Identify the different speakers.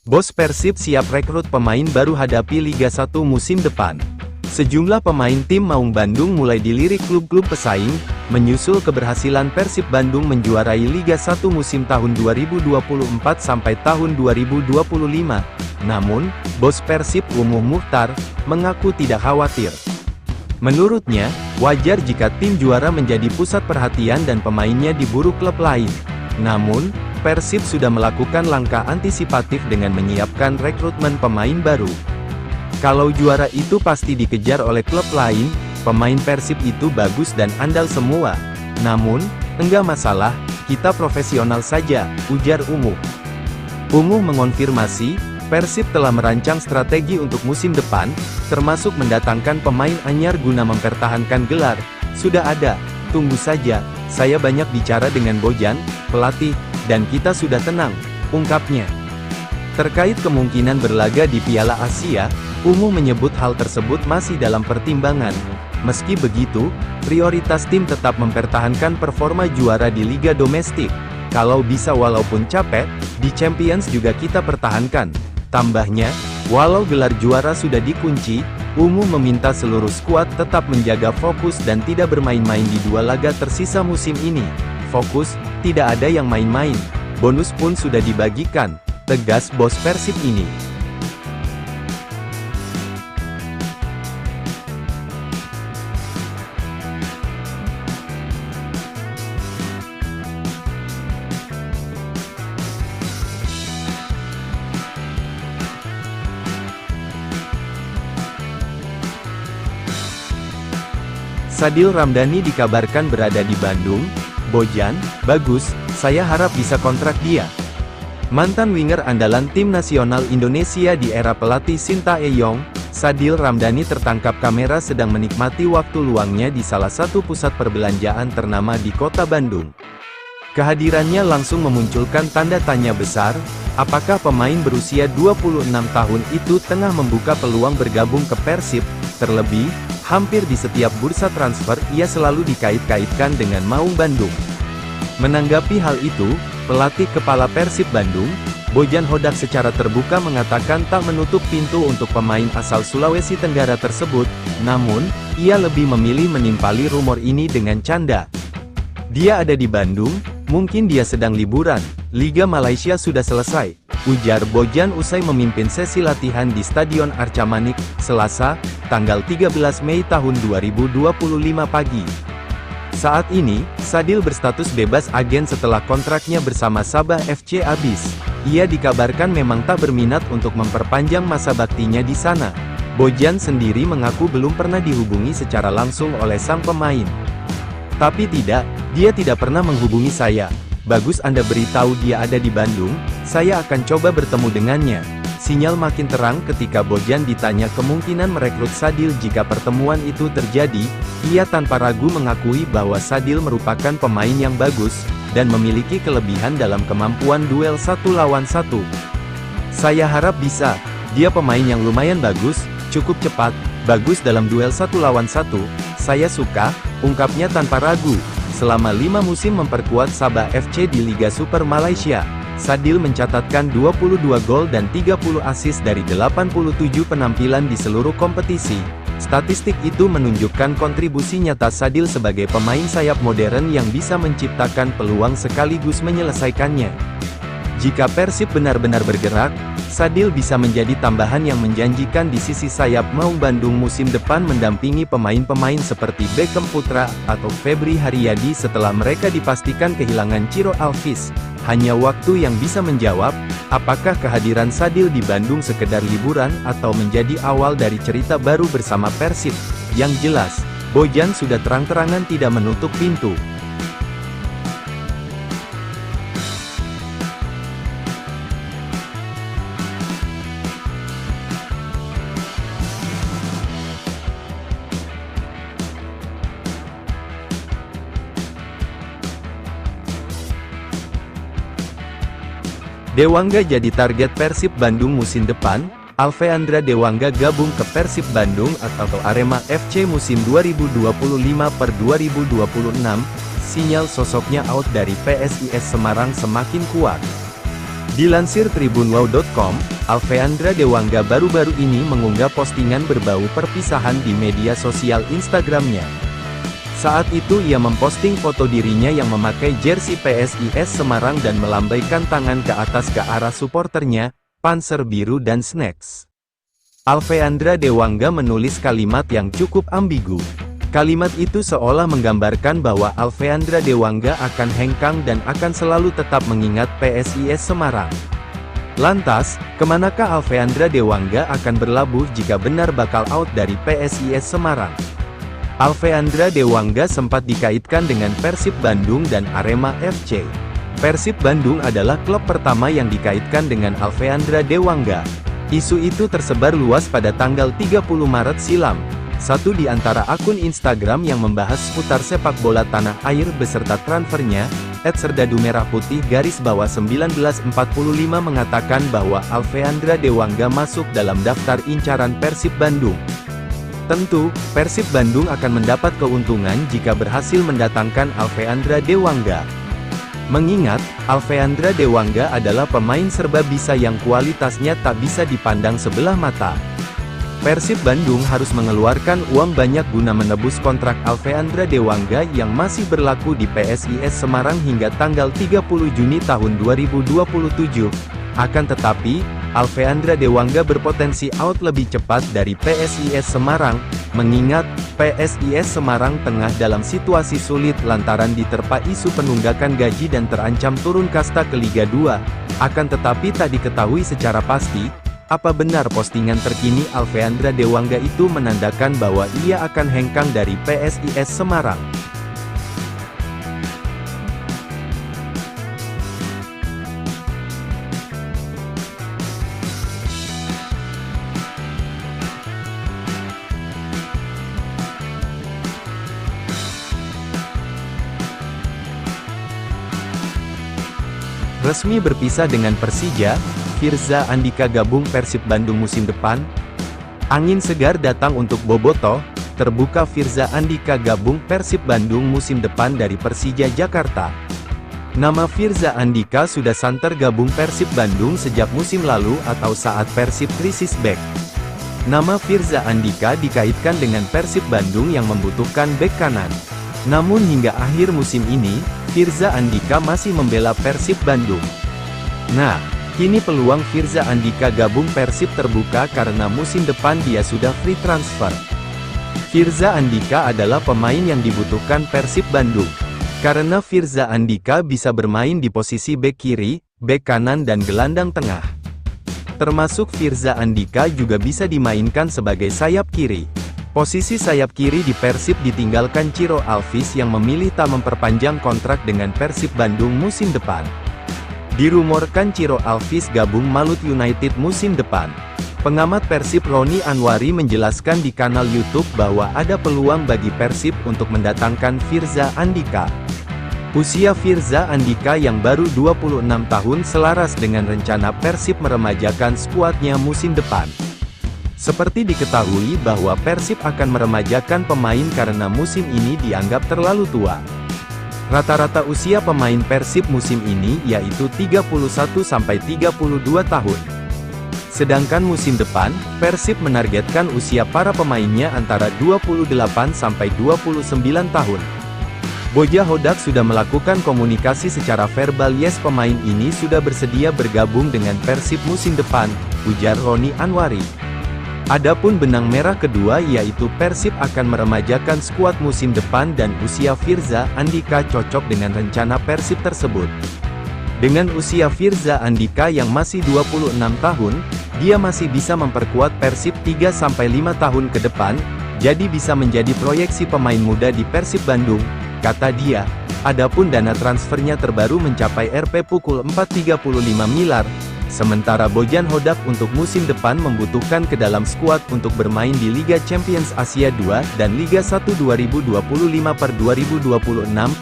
Speaker 1: Bos Persib siap rekrut pemain baru hadapi Liga 1 musim depan. Sejumlah pemain tim Maung Bandung mulai dilirik klub-klub pesaing, menyusul keberhasilan Persib Bandung menjuarai Liga 1 musim tahun 2024 sampai tahun 2025. Namun, bos Persib Umuh Mukhtar mengaku tidak khawatir. Menurutnya, wajar jika tim juara menjadi pusat perhatian dan pemainnya diburu klub lain. Namun, Persib sudah melakukan langkah antisipatif dengan menyiapkan rekrutmen pemain baru. Kalau juara itu pasti dikejar oleh klub lain, pemain Persib itu bagus dan andal semua. Namun, enggak masalah, kita profesional saja, ujar Umuh. Umuh mengonfirmasi, Persib telah merancang strategi untuk musim depan, termasuk mendatangkan pemain anyar guna mempertahankan gelar. Sudah ada, tunggu saja, saya banyak bicara dengan Bojan, pelatih, dan kita sudah tenang, ungkapnya. Terkait kemungkinan berlaga di Piala Asia, Umuh menyebut hal tersebut masih dalam pertimbangan. Meski begitu, prioritas tim tetap mempertahankan performa juara di liga domestik. Kalau bisa walaupun capek, di Champions juga kita pertahankan. Tambahnya, walau gelar juara sudah dikunci, Umuh meminta seluruh skuad tetap menjaga fokus dan tidak bermain-main di dua laga tersisa musim ini. Fokus, tidak ada yang main-main. Bonus pun sudah dibagikan, tegas bos Persib ini. Sadil Ramdhani dikabarkan berada di Bandung. Bojan, bagus, saya harap bisa kontrak dia. Mantan winger andalan tim nasional Indonesia di era pelatih Sintayong, Sadil Ramdhani tertangkap kamera sedang menikmati waktu luangnya di salah satu pusat perbelanjaan ternama di kota Bandung. Kehadirannya langsung memunculkan tanda tanya besar, apakah pemain berusia 26 tahun itu tengah membuka peluang bergabung ke Persib, terlebih, hampir di setiap bursa transfer ia selalu dikait-kaitkan dengan Maung Bandung. Menanggapi hal itu, pelatih kepala Persib Bandung, Bojan Hodak secara terbuka mengatakan tak menutup pintu untuk pemain asal Sulawesi Tenggara tersebut, namun, ia lebih memilih menimpali rumor ini dengan canda. Dia ada di Bandung, mungkin dia sedang liburan, Liga Malaysia sudah selesai, ujar Bojan usai memimpin sesi latihan di Stadion Arca Manik, Selasa, tanggal 13 Mei tahun 2025 pagi. Saat ini, Sadil berstatus bebas agen setelah kontraknya bersama Sabah FC habis. Ia dikabarkan memang tak berminat untuk memperpanjang masa baktinya di sana. Bojan sendiri mengaku belum pernah dihubungi secara langsung oleh sang pemain. Tapi tidak, dia tidak pernah menghubungi saya. Bagus Anda beritahu dia ada di Bandung, saya akan coba bertemu dengannya. Sinyal makin terang ketika Bojan ditanya kemungkinan merekrut Sadil jika pertemuan itu terjadi, ia tanpa ragu mengakui bahwa Sadil merupakan pemain yang bagus, dan memiliki kelebihan dalam kemampuan duel 1 lawan 1. Saya harap bisa, dia pemain yang lumayan bagus, cukup cepat, bagus dalam duel 1 lawan 1, saya suka, ungkapnya tanpa ragu. Selama 5 musim memperkuat Sabah FC di Liga Super Malaysia, Sadil mencatatkan 22 gol dan 30 assist dari 87 penampilan di seluruh kompetisi. Statistik itu menunjukkan kontribusi nyata Sadil sebagai pemain sayap modern yang bisa menciptakan peluang sekaligus menyelesaikannya. Jika Persib benar-benar bergerak, Sadil bisa menjadi tambahan yang menjanjikan di sisi sayap Maung Bandung musim depan mendampingi pemain-pemain seperti Beckham Putra atau Febri Haryadi setelah mereka dipastikan kehilangan Ciro Alves. Hanya waktu yang bisa menjawab, apakah kehadiran Sadil di Bandung sekedar liburan atau menjadi awal dari cerita baru bersama Persib. Yang jelas, Bojan sudah terang-terangan tidak menutup pintu. Dewangga jadi target Persib Bandung musim depan. Alveandra Dewangga gabung ke Persib Bandung atau Arema FC musim 2025/2026. Sinyal sosoknya out dari PSIS Semarang semakin kuat. Dilansir tribunwow.com, Alfeandra Dewangga baru-baru ini mengunggah postingan berbau perpisahan di media sosial Instagramnya. Saat itu ia memposting foto dirinya yang memakai jersey PSIS Semarang dan melambaikan tangan ke atas ke arah suporternya, Panser Biru dan Snacks. Alfeandra Dewangga menulis kalimat yang cukup ambigu. Kalimat itu seolah menggambarkan bahwa Alfeandra Dewangga akan hengkang dan akan selalu tetap mengingat PSIS Semarang. Lantas, kemanakah Alfeandra Dewangga akan berlabuh jika benar bakal out dari PSIS Semarang? Alfeandra Dewangga sempat dikaitkan dengan Persib Bandung dan Arema FC. Persib Bandung adalah klub pertama yang dikaitkan dengan Alfeandra Dewangga. Isu itu tersebar luas pada tanggal 30 Maret silam. Satu di antara akun Instagram yang membahas seputar sepak bola tanah air beserta transfernya, @SerdaduMerahPutih_1945 mengatakan bahwa Alfeandra Dewangga masuk dalam daftar incaran Persib Bandung. Tentu, Persib Bandung akan mendapat keuntungan jika berhasil mendatangkan Alfeandra Dewangga. Mengingat, Alfeandra Dewangga adalah pemain serba bisa yang kualitasnya tak bisa dipandang sebelah mata. Persib Bandung harus mengeluarkan uang banyak guna menebus kontrak Alfeandra Dewangga yang masih berlaku di PSIS Semarang hingga tanggal 30 Juni tahun 2027. Akan tetapi, Alfeandra Dewangga berpotensi out lebih cepat dari PSIS Semarang, mengingat PSIS Semarang tengah dalam situasi sulit lantaran diterpa isu penunggakan gaji dan terancam turun kasta ke Liga 2. Akan tetapi tak diketahui secara pasti, apa benar postingan terkini Alfeandra Dewangga itu menandakan bahwa ia akan hengkang dari PSIS Semarang. Resmi berpisah dengan Persija, Firza Andika gabung Persib Bandung musim depan. Angin segar datang untuk Bobotoh, terbuka Firza Andika gabung Persib Bandung musim depan dari Persija Jakarta. Nama Firza Andika sudah santer gabung Persib Bandung sejak musim lalu atau saat Persib krisis bek. Nama Firza Andika dikaitkan dengan Persib Bandung yang membutuhkan bek kanan. Namun hingga akhir musim ini, Firza Andika masih membela Persib Bandung. Nah, kini peluang Firza Andika gabung Persib terbuka karena musim depan dia sudah free transfer. Firza Andika adalah pemain yang dibutuhkan Persib Bandung. Karena Firza Andika bisa bermain di posisi bek kiri, bek kanan dan gelandang tengah. Termasuk Firza Andika juga bisa dimainkan sebagai sayap kiri. Posisi sayap kiri di Persib ditinggalkan Ciro Alvis yang memilih tak memperpanjang kontrak dengan Persib Bandung musim depan. Dirumorkan Ciro Alvis gabung Malut United musim depan. Pengamat Persib Roni Anwari menjelaskan di kanal YouTube bahwa ada peluang bagi Persib untuk mendatangkan Firza Andika. Usia Firza Andika yang baru 26 tahun selaras dengan rencana Persib meremajakan skuadnya musim depan. Seperti diketahui bahwa Persib akan meremajakan pemain karena musim ini dianggap terlalu tua. Rata-rata usia pemain Persib musim ini yaitu 31-32 tahun. Sedangkan musim depan, Persib menargetkan usia para pemainnya antara 28-29 tahun. Boja Hodak sudah melakukan komunikasi secara verbal pemain ini sudah bersedia bergabung dengan Persib musim depan, ujar Roni Anwari. Adapun benang merah kedua yaitu Persib akan meremajakan skuad musim depan dan usia Firza Andika cocok dengan rencana Persib tersebut. Dengan usia Firza Andika yang masih 26 tahun, dia masih bisa memperkuat Persib 3-5 tahun ke depan, jadi bisa menjadi proyeksi pemain muda di Persib Bandung, kata dia. Adapun dana transfernya terbaru mencapai Rp pukul 4,35 miliar. Sementara Bojan Hodak untuk musim depan membutuhkan ke dalam skuad untuk bermain di Liga Champions Asia 2 dan Liga 1 2025/2026,